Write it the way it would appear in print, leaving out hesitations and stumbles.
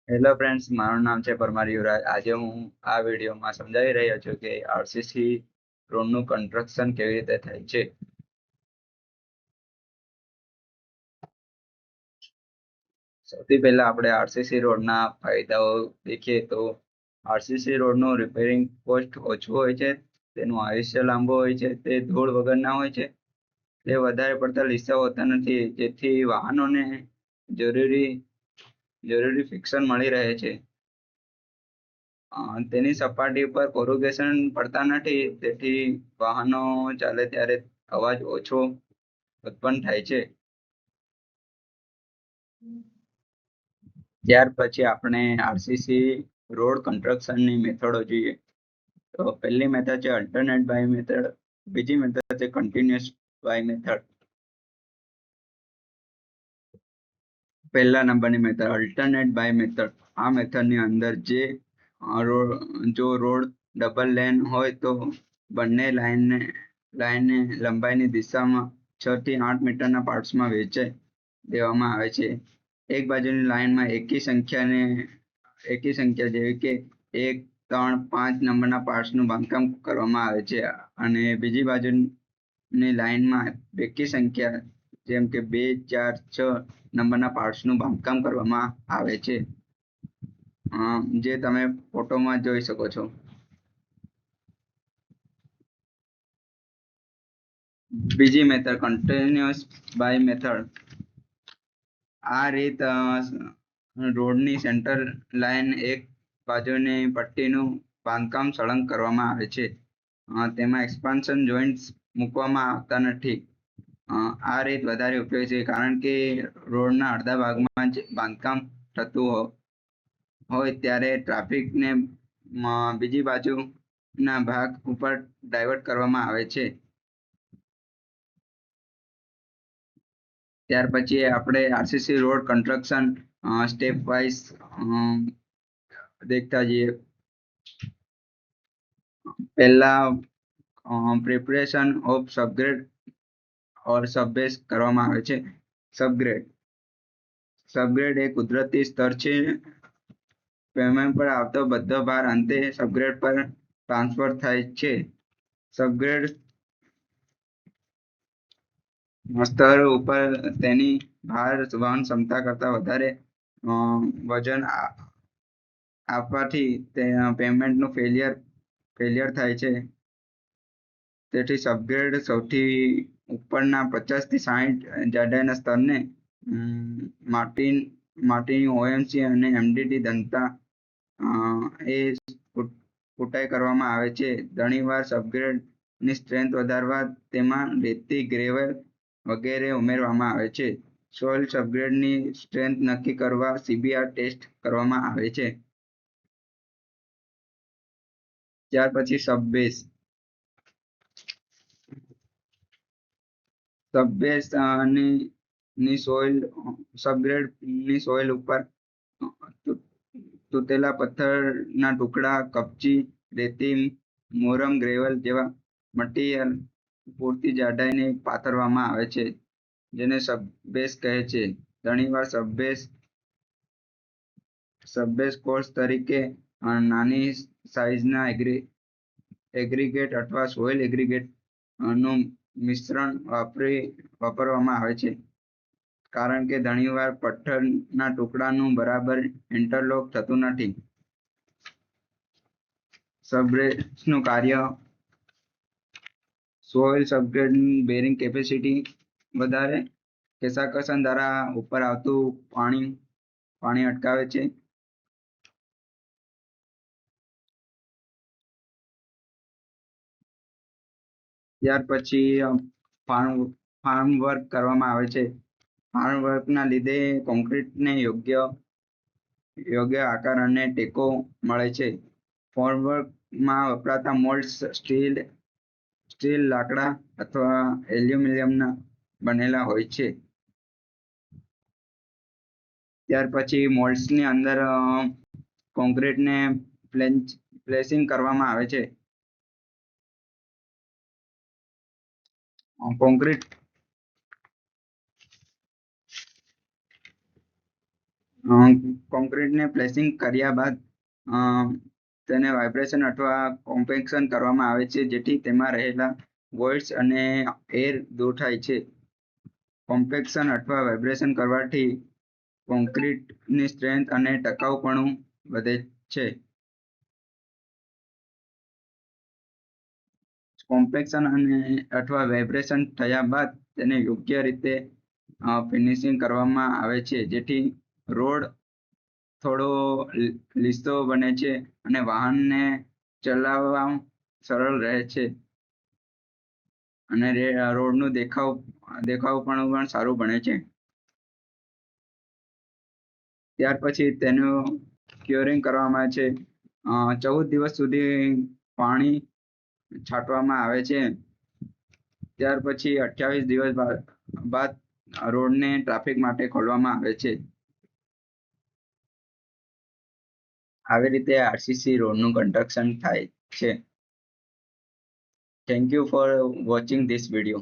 Hello friends, મારું નામ છે પરમાર યુવરાજ. આજે હું આ વિડીયોમાં સમજાવી રહ્યો છું કે આરસીસી રોડનું કન્સ્ટ્રક્શન કેવી રીતે થાય છે. સૌથી પહેલા આપણે આરસીસી રોડના ફાયદાઓ દેખીએ તો આરસીસી રોડનું રિપેરિંગ કોસ્ટ ઓછું હોય છે, તેનું આયુષ્ય લાંબુ હોય છે, તે ધૂળ વગરના હોય છે, તે વધારે પડતા લીસા હોતા નથી, જેથી વાહનોને જરૂરી જરૂરી ફિક્સન મળી રહે છે. તેની સપાટી પર કોરુગેશન પડતા નથી, તેથી વાહનો ચાલે ત્યારે અવાજ ઓછો ઉત્પન્ન થાય છે. ત્યાર પછી આપણે આરસીસી રોડ કન્સ્ટ્રક્શનની મેથડો જોઈએ. તો પહેલી મેથડ છે અલ્ટરનેટ બાય મેથડ, બીજી મેથડ છે કન્ટિન્યુઅસ બાય મેથડ. પહેલા નંબરની મેથડ અલ્ટરનેટ બાય મેથડ. આ મેથડની અંદર જો રોડ ડબલ લેન હોય તો બંને લાઈનને લંબાઈની દિશામાં 6 થી 8 મીટરના પાર્ટ્સમાં વહેંચાઈ દેવામાં આવે છે. એક બાજુની લાઈનમાં એકી સંખ્યા જેવી કે 1, 3, 5 નંબરના પાર્ટ્સનું બાંધકામ કરવામાં આવે છે અને બીજી બાજુની લાઈનમાં બેકી સંખ્યા જેમ કે 2, 4, 6 નંબરના પાર્ટ્સનું બાંધકામ કરવામાં આવે છે, જે તમે ફોટોમાં જોઈ શકો છો. બીજી મેથડ કન્ટિન્યુઅસ બાય મેથડ. આ રીત રોડની સેન્ટર લાઈન એક બાજુની પટ્ટીનું બાંધકામ સળંગ કરવામાં આવે છે. તેમાં એક્સપાન્શન જોઇન્ટ્સ મૂકવામાં આવતા નથી. આ રીત વધારે ઉપયોગી છે કારણ કે રોડના અડધા ભાગમાં જ બાંધકામ થતું હોય ત્યારે ટ્રાફિકને બીજી બાજુના ભાગ ઉપર ડાયવર્ટ કરવામાં આવે છે. ત્યાર પછી આપણે RCC road construction step wise દેખતા જઈએ. પહેલા પ્રિપરેશન ઓફ સબગ્રેડ ઓર સબબેઝ કરવામાં આવે છે. સબગ્રેડ એ કુદરતી સ્તર છે. પેમેન્ટ પર આવતો બધો ભાર અંતે સબગ્રેડ પર ટ્રાન્સફર થાય છે. સબગ્રેડ સ્તર ઉપર તેની ભાર વહન ક્ષમતા કરતા વધારે વજન આપવાથી પેમેન્ટનું ફેલિયર થાય છે. તેથી સબગ્રેડ સૌથી ઉપરના 50 થી 60 જાડાઈના સ્તરને માટીની ઓએમસી અને એમડીટી દંતા એ કુટાઈ કરવામાં આવે છે. ઘણીવાર સબગ્રેડની સ્ટ્રેન્થ વધારવા તેમાં રેતી, ગ્રેવલ વગેરે ઉમેરવામાં આવે છે. સોઇલ સબગ્રેડની સ્ટ્રેન્થ નક્કી કરવા સીબીઆર ટેસ્ટ કરવામાં આવે છે. ત્યાર પછી સબબેઝ. સબગ્રેડની સોઇલ ઉપર તૂટેલા પથ્થરના ટુકડા, કપચી, રેતી, મોરમ, ગ્રેવલ જેવા મટીરીયલ પૂરતી જાડાઈને પાથરવામાં આવે છે, જેને સબબેઝ કહે છે. ઘણીવાર સબબેઝ કોર્સ તરીકે નાની સાઇઝના એગ્રીગેટ અથવા સોઇલ એગ્રીગેટનું મિશ્રણ વાપરવામાં આવે છે, કારણ કે ઘણીવાર પથ્થરના ટુકડાનું બરાબર ઇન્ટરલોક થતું નથી. સબબેઝનું કાર્ય સોઇલ સબગ્રેડની બેરિંગ કેપેસિટી વધારે, કેશાકર્ષણ દ્વારા ઉપર આવતું પાણી અટકાવે છે. ત્યાર પછી ફાર્મ વર્ક કરવામાં આવે છે. ફાર્મ વર્કના લીધે કોન્ક્રીટને યોગ્ય આકાર અને ટેકો મળે છે. ફોર્મવર્કમાં વપરાતા મોલ્ડ્સ સ્ટીલ, લાકડા અથવા એલ્યુમિનિયમના બનેલા હોય છે. ત્યાર પછી મોલ્ડ્સની અંદર કોન્ક્રીટને પ્લેસિંગ કરવામાં આવે છે. કોન્ક્રીટને પ્લેસિંગ કર્યા બાદ તેને વાઇબ્રેશન અથવા કોમ્પેક્શન કરવામાં આવે છે, જેથી તેમાં રહેલા વોઇડ્સ અને એર દૂર થાય છે. કોમ્પેક્શન અથવા વાઇબ્રેશન કરવાથી કોન્ક્રીટની સ્ટ્રેન્થ અને ટકાઉપણું વધે છે. કોમ્પેક્શન અને અથવા વાઇબ્રેશન થયા બાદ તેને યોગ્ય રીતે ફિનિશિંગ કરવામાં આવે છે, જેથી રોડ થોડો લીસો બને છે અને વાહનને ચલાવવા સરળ રહે છે અને રોડનું દેખાવપણું પણ સારું બને છે. ત્યાર પછી તેનું ક્યોરિંગ કરવામાં આવે છે. 14 દિવસ સુધી પાણી છાંટવામાં આવે છે. ત્યાર પછી 28 દિવસ બાદ રોડને ટ્રાફિક માટે ખોલવામાં આવે છે. આવી રીતે આરસીસી રોડનું કન્સ્ટ્રક્શન થાય છે. Thank you for watching this video.